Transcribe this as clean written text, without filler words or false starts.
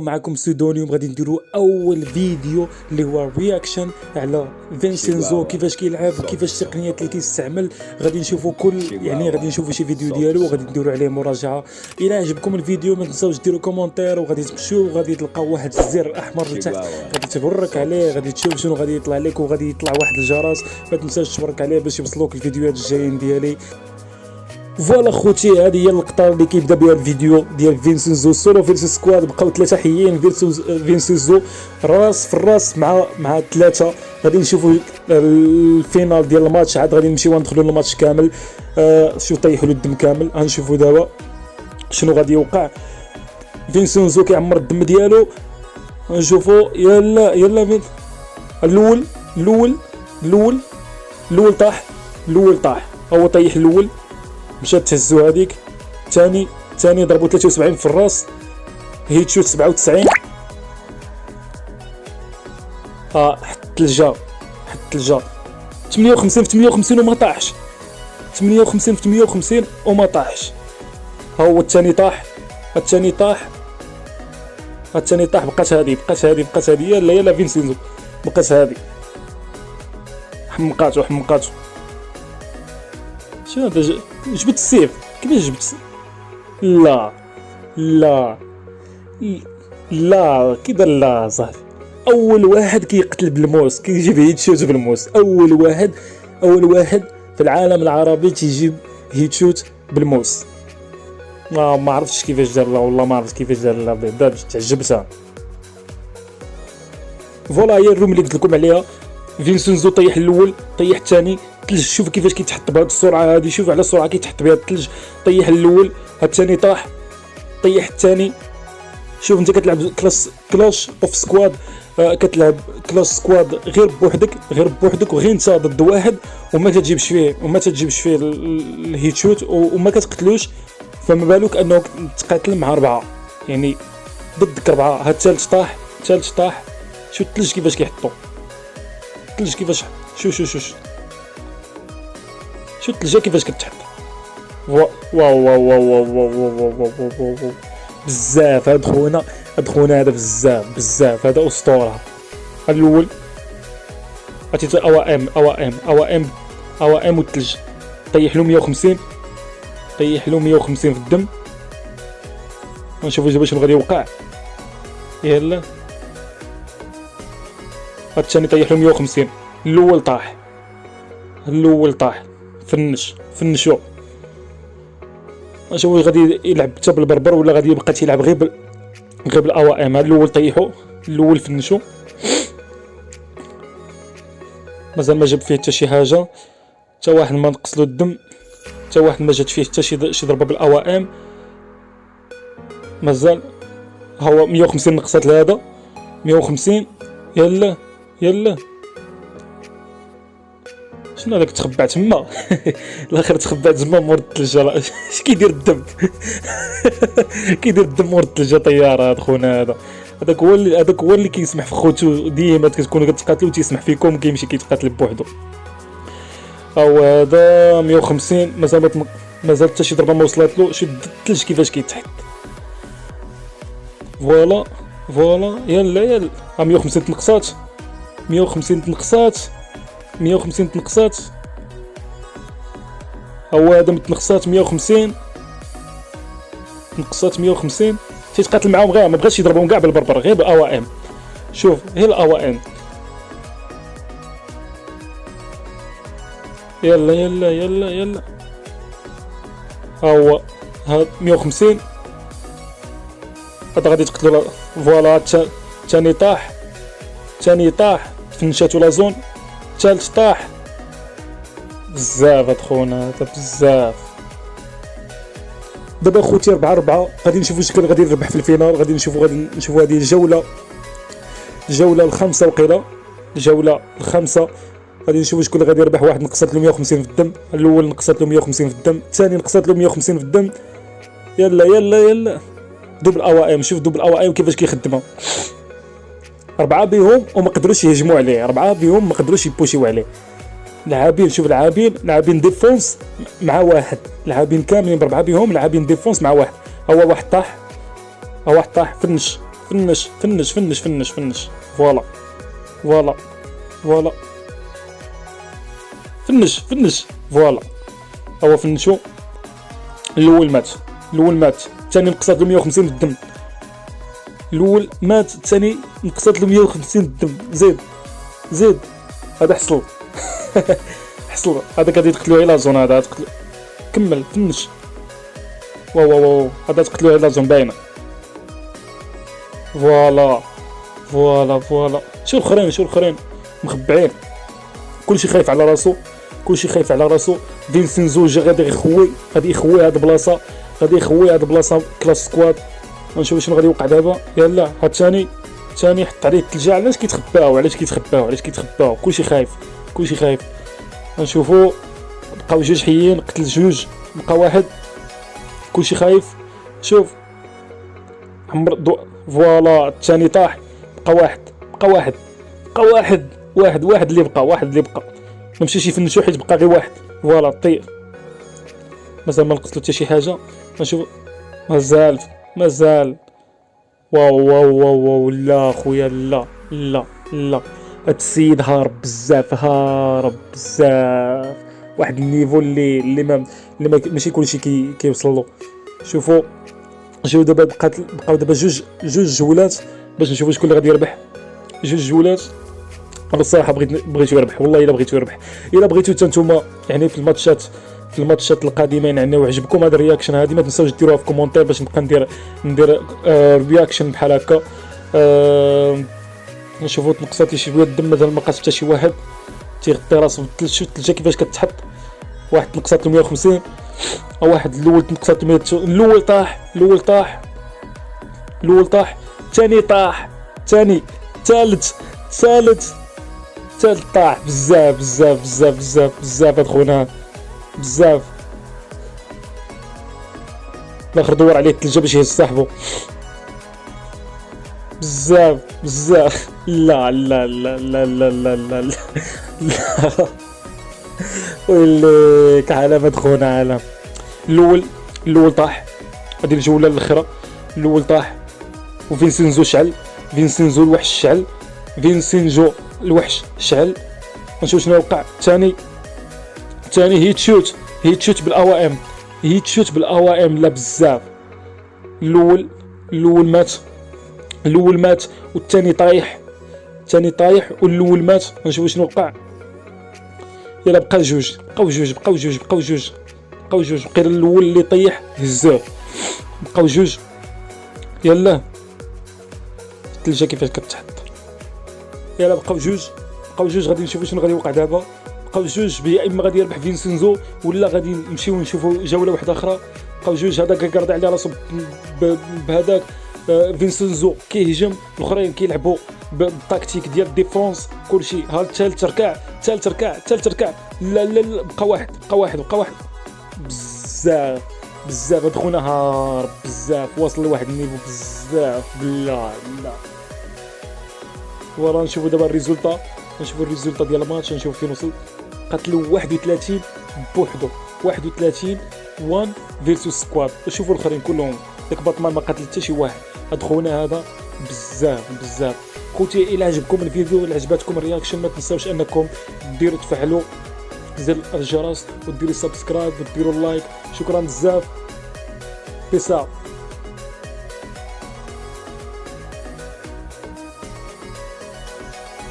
معكم سودونيوم. غادي نديروا اول فيديو اللي هو رياكشن على فينسينزو، كيفاش كيلعب، كيفاش التقنيات اللي كيستعمل. غادي نشوفوا غادي نشوفوا شي فيديو ديالو وغادي نديروا عليه مراجعه. الى عجبكم الفيديو ما تنساوش ديروا كومونتير، وغادي تمشيو وغادي تلقاو واحد الزر الاحمر لتحت، غادي تبرك عليه، غادي تشوف شنو غادي يطلع لك، وغادي يطلع واحد الجرس. ما تنساش تبرك عليه باش يوصلوك الفيديوهات الجايين ديالي. فوالا خوتي، هذه هي اللقطه اللي كيبدا بها الفيديو ديال فينسينزو سولو فيرسس سكواد. بقاو 3 حيين، فينسينزو راس في الراس مع 3. غادي نشوفوا الفينال ديال الماتش، عاد غادي نمشيو ندخلوا الماتش كامل. شو طيحوا له الدم كامل. غنشوفوا دابا شنو غادي يوقع. فينسينزو كيعمر الدم ديالو، نشوفوا. يلا فين الاول طاح، هو طيح الاول، مشات تهزو هذيك. ثاني ضربوا 73 في الراس، هيت شوت 97. حط الثلجه 58 في 58 وما طاحش. 58 في 58 وما طاحش. ها هو الثاني طاح، بقات هذه. يلا فينسينزو بقات هذه. حمقاتو شنو هذا؟ جبت السيف. كيفاش جبت؟ لا كذا لا صافي. اول واحد كيقتل بالموس، كيجيب هيت شوت بالموس. اول واحد في العالم العربي تيجيب هيت شوت بالموس. ما عرفتش كيفاش دار، والله ما عرفت كيفاش دار. بعدا تعجبتها. فوالا هي الروم اللي قلت لكم عليها. فينسينزو طيح الاول، طيح الثاني. الثلج شوف كيفاش كيتحط بهذه السرعه هذه، شوف على السرعه كيتحط بها الثلج. طيح الاول، الثاني طاح، طيح الثاني. شوف انت كتلعب كلاش اوف سكواد، كتلعب كلاش سكواد غير بوحدك وغير انت ضد واحد، وما تجيبش فيه الهيت شوت وما كتقتلوش. فما بالك انه تقاتل مع 4، يعني ضدك 4. ها الثالث طاح. شوف الثلج كيفاش كيحطو، الثلج كيفاش شوف الثلجه كيفاش كتحط. واو بزاف. هاد خونا هذا بزاف هذا اسطوره. الاول عرفتي اوام والثلج. طيح له 150 في الدم. نشوفوا دابا شنو غادي يوقع. يلا الثاني طيح له 150. الاول طاح. فنشو. نشوفوا غادي يلعب حتى بالبربر ولا غادي يبقى تيلعب غير بالاوام. الاول طيحو، الاول فنشو، مازال ما جاب فيه حتى شي حاجه، حتى واحد ما نقص له الدم، حتى واحد ما جات فيه حتى شي ضربه بالاوام. مازال هو 150 نقصات لهذا. 150. يلا شنو هذاك تخبع تما؟ الاخر تخبع تما مور الثلجه. اش كيدير الدم؟ مور الثلجه. طياره هذا خونا هذاك هو اللي كيسمح في خوتو. ديما كتكونوا كتقاتلوا تيسمح فيكم، كيمشي كيتقاتل بوحدو. او هذا 150 مازال حتى شي ضربه ما وصلت له. شوف الثلج كيفاش كيتحط. فوالا يلا 150 تنقصات. 150 تنقصات. هو هذا متنقصات 150 تيتقاتل معاهم غير ما بغاش يضربهم كاع بالبربر، غير بالاوام. شوف هي الاوام. يلا هو هاد 150 هذا غادي تقتلوا. فوالا ثاني طاح فنشاتو لا زون. ثالث طاح. بزاف هاد خونا هذا بزاف. دابا خوتي 4 غادي نشوفوا شكون غادي يربح في الفينال. غادي نشوفوا هذه الجوله الخامسه وقيله. غادي نشوفوا شكون غادي يربح. واحد نقصت له 150 في الدم، الاول نقصت له 150 في الدم، الثاني نقصت له 150 في الدم. يلا دوبل اوام. شوف دوبل اوام كيفاش كيخدمها. 4 بهم وما قدروش يهجموا عليه، 4 بهم ما قدروش يبوشيو عليه. لاعبين ديفونس مع واحد، لاعبين كاملين ب4 بهم لاعبين ديفونس مع واحد. هو واحد طاح فنش فنش فنش فنش فنش فنش. فوالا فوالا فوالا فنش فنش. فوالا هو فنشو. الاول مات، الاول مات، الثاني نقصت له 150 بالدم. الاول مات، الثاني نقصت له 150 بالدم. زيد زيد. هذا حصل حصل. هذا غادي تقتلوه الى زون. هذا تقتلو. كمل فنش. واو واو واو. هذا تقتلوه الى زون باينه. فوالا فوالا فوالا. شو الاخرين، شو الاخرين مخبعين. كلشي خايف على راسو، كلشي خايف على راسو. فينسينزو جا غادي يخوي، غادي يخوي هاد البلاصه، غادي يخوي هاد البلاصه كلاس سكواد. غنشوف شنو غادي يوقع دابا. يلا هاد الثاني، الثاني حط عليه الثلجه. علاش كيتخباو، علاش كيتخباو، علاش كيتخباو؟ كلشي خايف، كلشي خايف. غنشوفو بقاو جوج حيين، قتل جوج، بقى واحد. كلشي خايف. شوف عمر ضوء. فوالا الثاني طاح، بقى واحد، بقى واحد، بقى واحد، واحد اللي بقى، واحد اللي بقى. ما مشيش يفنشو حيت بقى غير واحد. فوالا طير. مازال ما نقصلو حتى شي حاجه. نشوف مازال مازال. واو واو واو واو. لا خويا لا لا لا. هاد السيد هارب بزاف، هارب بزاف. واحد النيفو اللي ماشي كلشي كيوصل له. شوفوا شوفوا دابا بقاو دابا جوج جولات باش نشوفوا شكون اللي غادي يربح. جوج جولات. انا الصراحه بغيتو يربح، والله الا بغيتو يربح. الا بغيتو حتى نتوما يعني في الماتشات القادمين يعني وعجبكم هذا الرياكشن هذه، ما تنساوش ديروها في كومونتير باش نبقى ندير رياكشن بحال هكا. نشوفوا تنقصات شي شويه الدم. مثلا ما قاس حتى شي واحد تيغطي راسو بالثلجه كيفاش كتحط. واحد تنقصات له 150، او واحد الاول تنقصات له 100. الاول طاح، الاول طاح، الاول طاح، الثاني طاح، الثاني، الثالث طاح. بزاف بزاف بزاف بزاف بزاف. هاد خونا بزاف. الاخر دور عليه الثلجه باش يهز صاحبو. بزاف بزاف. لا لا لا لا لا لا لا لا. ويليك عالم خونا عالم. الاول طاح. هذه الجوله الاخيره. الاول طاح وفينسينزو شعل. فينسينزو الوحش شعل. فينسينزو الوحش شعل. نشوف شنو وقع. الثاني هيت شوت بالاوائم. هيت شوت بالاوائم. لا بزاف. الاول مات والثاني طايح، والاول مات. نشوف شنو وقع. يلا بقاو جوج. بقى الاول اللي طيح هزوه. بقاو جوج. يلا الثلجه كيفاش كتحط. يلا بقاو جوج. غادي نشوفوا شنو غادي يوقع دابا. بقاو جوج. يا اما غادي يربح فينسينزو ولا غادي نمشيو نشوفوا جوله واحده اخرى. بقاو جوج. هذاك كيقرض على راسو بهذاك. فينسينزو كيهجم، الاخرين كيلعبوا بالتكتيك ديال الديفونس. كلشي ها الثالث ركع. لا لا لا. بقى واحد. بزاف هاد خونا هارب بزاف. واصل لواحد النيفو بزاف. لا ورا نشوفوا دابا الريزولطا. ديال الماتش. نشوف فين وصل. قتلوا 31 بوحدو. 31 1 فيرسوس سكواد. وشوفوا الاخرين كلهم. داك باتمان ما قتل حتى شي واحد. هاد خونا هذا بزاف. خوتي الى عجبكم الفيديو، الى عجبتكم الرياكشن، ما تنساوش انكم ديروا تفعلوا زر الجرس وديروا سبسكرايب وديروا لايك. شكرا بزاف. بيس اوت.